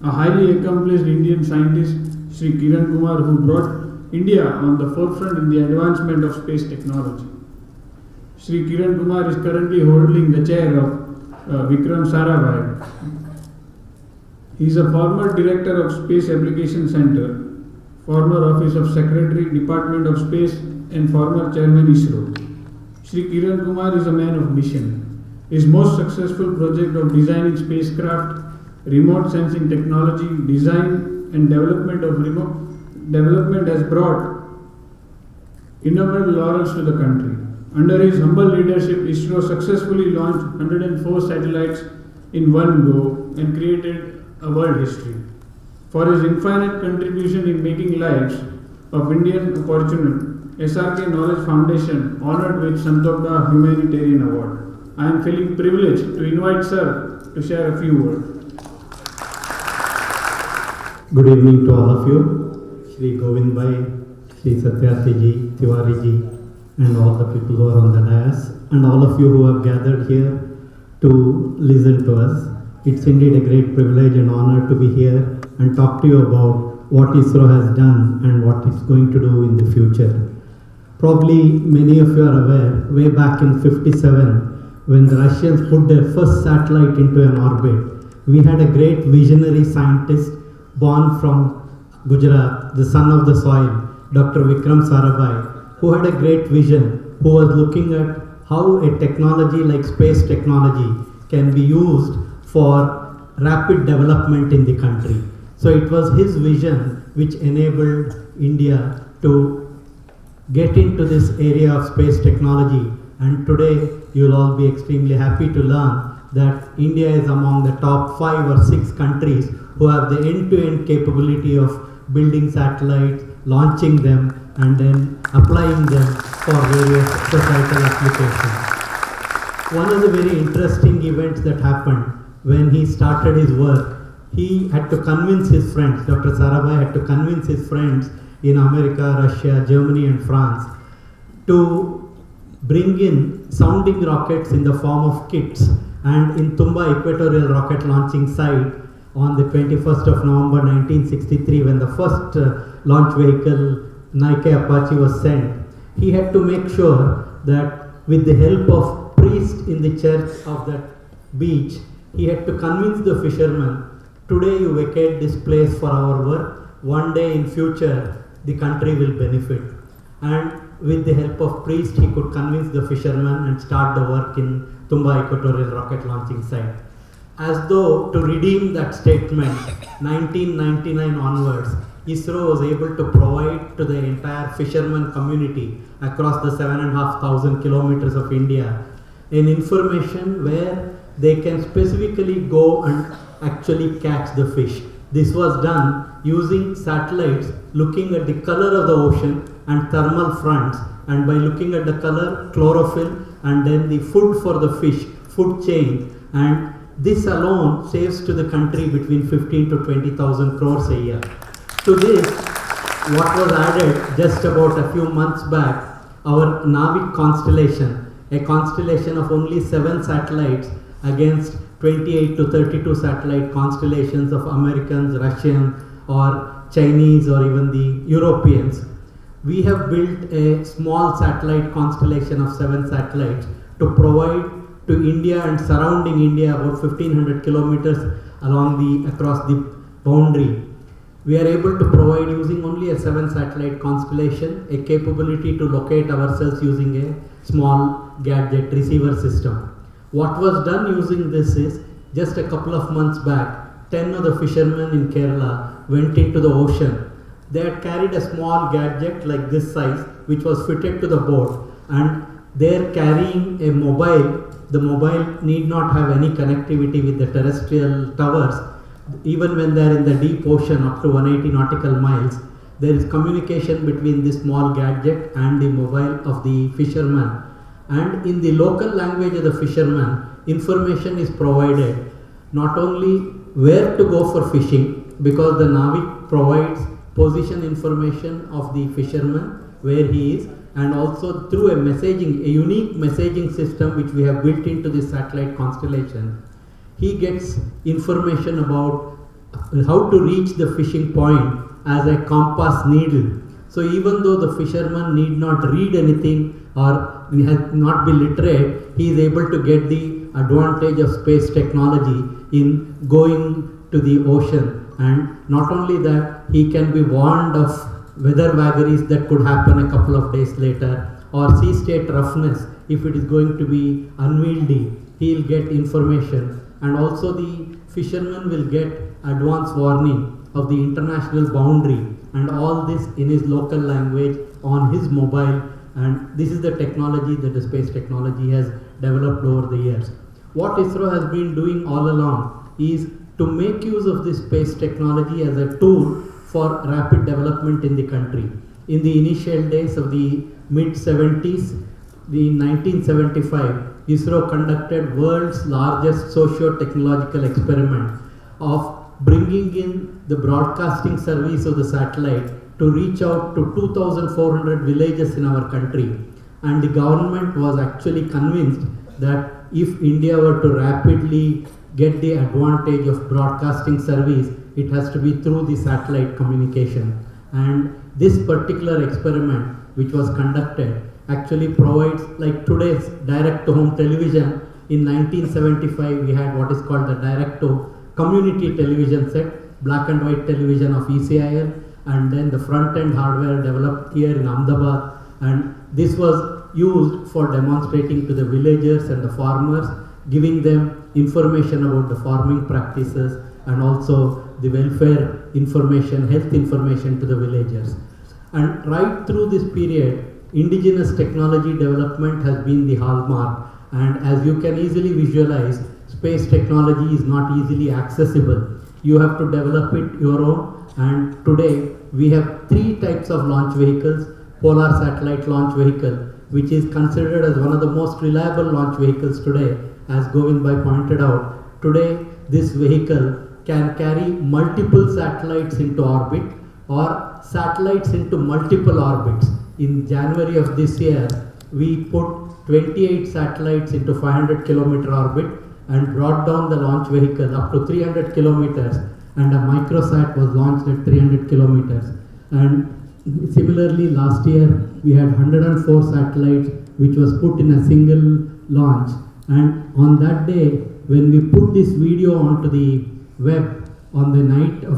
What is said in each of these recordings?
a highly accomplished Indian scientist, Shri Kiran Kumar, who brought India on the forefront in the advancement of space technology. Shri Kiran Kumar is currently holding the chair of Vikram Sarabhai. He is a former director of Space Application Center, former Office of Secretary, Department of Space, and former Chairman ISRO. Shri Kiran Kumar is a man of mission. His most successful project of designing spacecraft, remote sensing technology, design and development has brought innumerable laurels to the country. Under his humble leadership, ISRO successfully launched 104 satellites in one go and created a world history. For his infinite contribution in making lives of Indian opportunity, SRK Knowledge Foundation honored with Santokda Humanitarian Award. I am feeling privileged to invite Sir to share a few words. Good evening to all of you, Shri Govind Bhai, Shri Satyarthi Ji, Tiwari Ji, and all the people who are on the dais, and all of you who have gathered here to listen to us. It's indeed a great privilege and honor to be here and talk to you about what ISRO has done and what it's going to do in the future. Probably many of you are aware, way back in '57, when the Russians put their first satellite into an orbit, we had a great visionary scientist born from Gujarat, the son of the soil, Dr. Vikram Sarabhai, who had a great vision, who was looking at how a technology like space technology can be used for rapid development in the country. So it was his vision which enabled India to get into this area of space technology, and today you will all be extremely happy to learn that India is among the top 5 or 6 countries who have the end-to-end capability of building satellites, launching them, and then applying them for various societal applications. One of the very interesting events that happened when he started his work, he had to convince his friends, Dr. Sarabhai had to convince his friends in America, Russia, Germany and France to bring in sounding rockets in the form of kits, and in Tumba Equatorial Rocket Launching Site on the 21st of November 1963, when the first launch vehicle Nike Apache was sent, he had to make sure that with the help of priests in the church of that beach, he had to convince the fishermen, today you vacate this place for our work, one day in future the country will benefit. And with the help of priests, he could convince the fishermen and start the work in Tumba Equatorial Rocket Launching Site. As though to redeem that statement, 1999 onwards, ISRO was able to provide to the entire fisherman community across the 7,500 kilometers of India an information where they can specifically go and actually catch the fish. This was done using satellites looking at the color of the ocean and thermal fronts, and by looking at the color, chlorophyll, and then the food for the fish, food chain, and this alone saves to the country between 15 to 20,000 crores a year. To this, what was added just about a few months back, our Navik constellation, a constellation of only 7 satellites against 28 to 32 satellite constellations of Americans, Russians, or Chinese, or even the Europeans. We have built a small satellite constellation of 7 satellites to provide to India and surrounding India about 1500 kilometers across the boundary. We are able to provide, using only a 7 satellite constellation, a capability to locate ourselves using a small gadget receiver system. What was done using this is, just a couple of months back, 10 of the fishermen in Kerala went into the ocean. They had carried a small gadget like this size, which was fitted to the boat, and they are carrying a mobile. The mobile need not have any connectivity with the terrestrial towers. Even when they are in the deep ocean up to 180 nautical miles, there is communication between this small gadget and the mobile of the fisherman. And in the local language of the fisherman, information is provided not only where to go for fishing, because the Navik provides position information of the fisherman, where he is, and also through a unique messaging system which we have built into this satellite constellation, he gets information about how to reach the fishing point as a compass needle. So even though the fisherman need not read anything or has not be literate, he is able to get the advantage of space technology in going to the ocean. And not only that, he can be warned of weather vagaries that could happen a couple of days later, or sea state roughness if it is going to be unwieldy. He will get information, and also the fisherman will get advance warning of the international boundary, and all this in his local language on his mobile. And this is the technology that the space technology has developed over the years. What ISRO has been doing all along is to make use of this space technology as a tool for rapid development in the country. In the initial days of the mid-70s, in 1975, ISRO conducted world's largest socio-technological experiment of bringing in the broadcasting service of the satellite to reach out to 2,400 villages in our country. And the government was actually convinced that if India were to rapidly get the advantage of broadcasting service, it has to be through the satellite communication. And this particular experiment, which was conducted, actually provides, like today's direct-to-home television. In 1975, we had what is called the direct-to-community television set, black and white television of ECIL, and then the front-end hardware developed here in Ahmedabad. And this was used for demonstrating to the villagers and the farmers, giving them information about the farming practices and also the welfare information, health information to the villagers. And right through this period, indigenous technology development has been the hallmark. And as you can easily visualize, space technology is not easily accessible. You have to develop it your own. And today we have 3 types of launch vehicles. Polar Satellite Launch Vehicle, which is considered as one of the most reliable launch vehicles today. As Govind Bhai pointed out, today this vehicle can carry multiple satellites into orbit or satellites into multiple orbits. In January of this year, we put 28 satellites into 500 kilometer orbit and brought down the launch vehicle up to 300 kilometers, and a microsat was launched at 300 kilometers. And similarly, last year we had 104 satellites which was put in a single launch. And on that day, when we put this video onto the web on the night of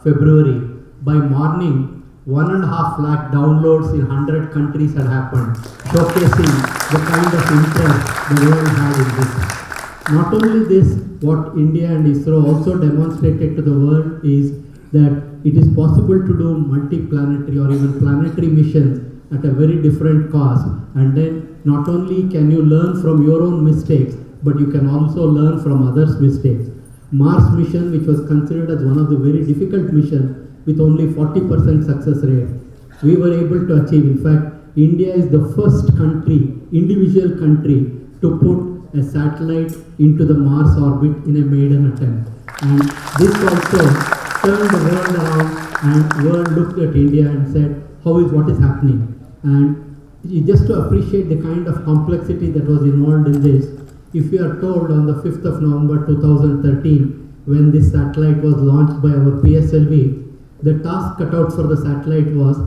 February, by morning 1.5 lakh downloads in 100 countries had happened, showcasing the kind of interest the world had in this. Not only this, what India and ISRO also demonstrated to the world is that it is possible to do multi-planetary or even planetary missions at a very different cost. And then not only can you learn from your own mistakes, but you can also learn from others' mistakes. Mars mission, which was considered as one of the very difficult missions with only 40% success rate, we were able to achieve. In fact, India is the first country, individual country, to put a satellite into the Mars orbit in a maiden attempt. And this also turned the world around, and the world looked at India and said, what is happening? And just to appreciate the kind of complexity that was involved in this, if you are told on the 5th of November 2013, when this satellite was launched by our PSLV, the task cut out for the satellite was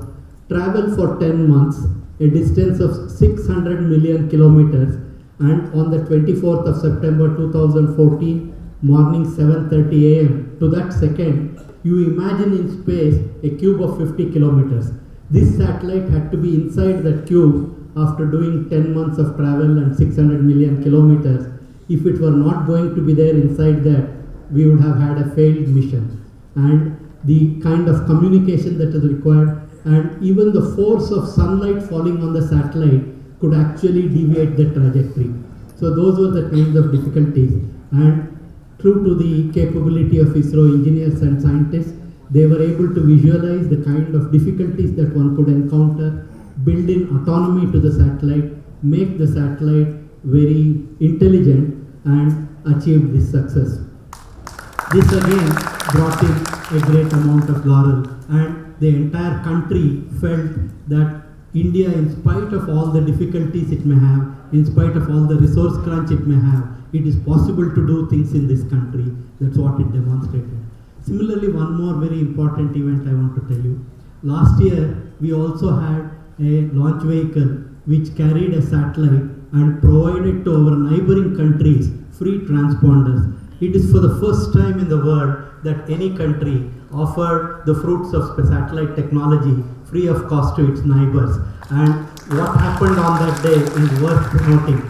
travel for 10 months, a distance of 600 million kilometers, and on the 24th of September 2014, morning 7:30 a.m., to that second, you imagine in space a cube of 50 kilometers. This satellite had to be inside that cube after doing 10 months of travel and 600 million kilometers. If it were not going to be there inside that, we would have had a failed mission. And the kind of communication that is required, and even the force of sunlight falling on the satellite could actually deviate the trajectory. So those were the kinds of difficulties. And true to the capability of ISRO engineers and scientists, they were able to visualize the kind of difficulties that one could encounter, build in autonomy to the satellite, make the satellite very intelligent, and achieve this success. This again brought in a great amount of laurel, and the entire country felt that India, in spite of all the difficulties it may have, in spite of all the resource crunch it may have, it is possible to do things in this country. That's what it demonstrated. Similarly, one more very important event I want to tell you. Last year, we also had a launch vehicle which carried a satellite and provided to our neighboring countries free transponders. It is for the first time in the world that any country offered the fruits of satellite technology free of cost to its neighbors. And what happened on that day is worth noting.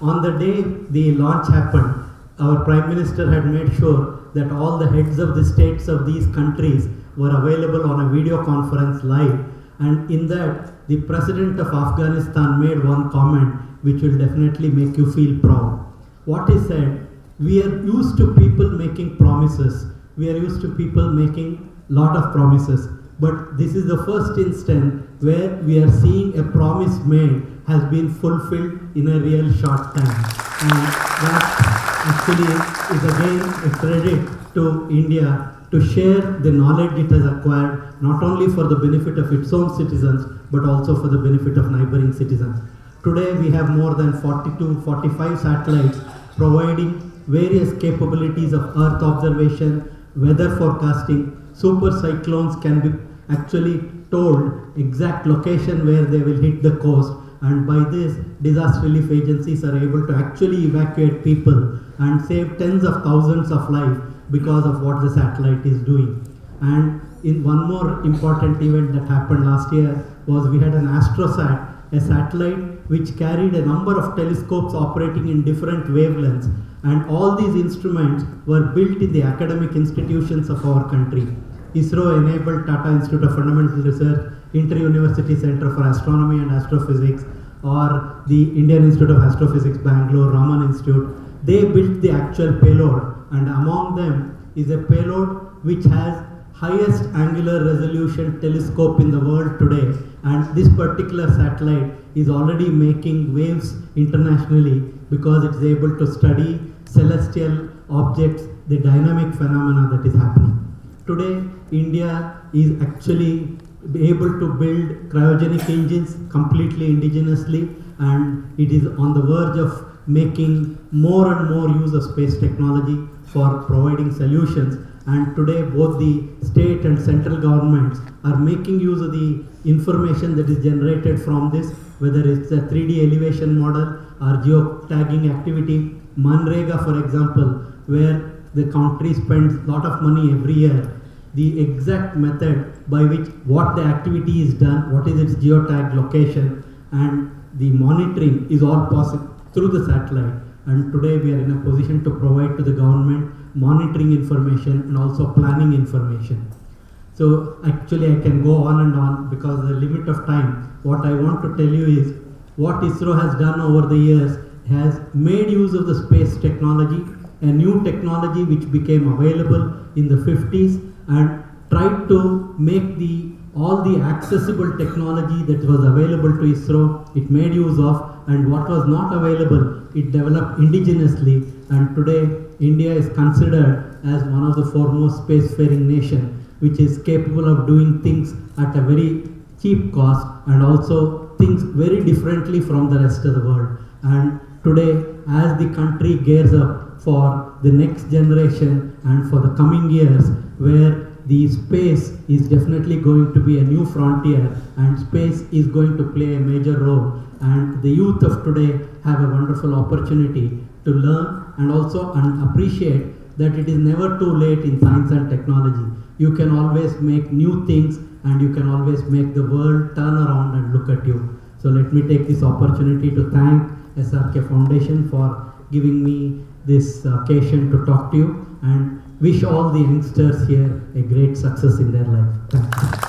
On the day the launch happened, our Prime Minister had made sure that all the heads of the states of these countries were available on a video conference live. And in that, the President of Afghanistan made one comment which will definitely make you feel proud. What he said, we are used to people making promises. We are used to people making lot of promises. But this is the first instance where we are seeing a promise made has been fulfilled in a real short time. And that actually is again a credit to India to share the knowledge it has acquired, not only for the benefit of its own citizens, but also for the benefit of neighboring citizens. Today we have more than 45 satellites providing various capabilities of Earth observation, weather forecasting. Super cyclones can be actually told exact location where they will hit the coast, and by this disaster relief agencies are able to actually evacuate people and save tens of thousands of lives because of what the satellite is doing. And in one more important event that happened last year was we had an AstroSat, a satellite which carried a number of telescopes operating in different wavelengths, and all these instruments were built in the academic institutions of our country. ISRO enabled Tata Institute of Fundamental Research, Inter-University Center for Astronomy and Astrophysics, or the Indian Institute of Astrophysics, Bangalore, Raman Institute. They built the actual payload, and among them is a payload which has highest angular resolution telescope in the world today. And this particular satellite is already making waves internationally because it's able to study celestial objects, the dynamic phenomena that is happening. Today, India is actually able to build cryogenic engines completely indigenously, and it is on the verge of making more and more use of space technology for providing solutions. And today both the state and central governments are making use of the information that is generated from this, whether it's a 3D elevation model or geotagging activity. Manrega, for example, where the country spends a lot of money every year, the exact method by which what the activity is done, what is its geotag location, and the monitoring is all possible through the satellite. And today we are in a position to provide to the government monitoring information and also planning information. So actually I can go on and on because of the limit of time. What I want to tell you is what ISRO has done over the years has made use of the space technology, a new technology which became available in the 50s, and tried to make all the accessible technology that was available to ISRO, it made use of, and what was not available, it developed indigenously. And today, India is considered as one of the foremost spacefaring nations, which is capable of doing things at a very cheap cost and also things very differently from the rest of the world. And today, as the country gears up for the next generation and for the coming years, where the space is definitely going to be a new frontier and space is going to play a major role, and the youth of today have a wonderful opportunity to learn and also appreciate that it is never too late in science and technology. You can always make new things and you can always make the world turn around and look at you. So let me take this opportunity to thank SRK Foundation for giving me this occasion to talk to you, and wish all the youngsters here a great success in their life. Thank you.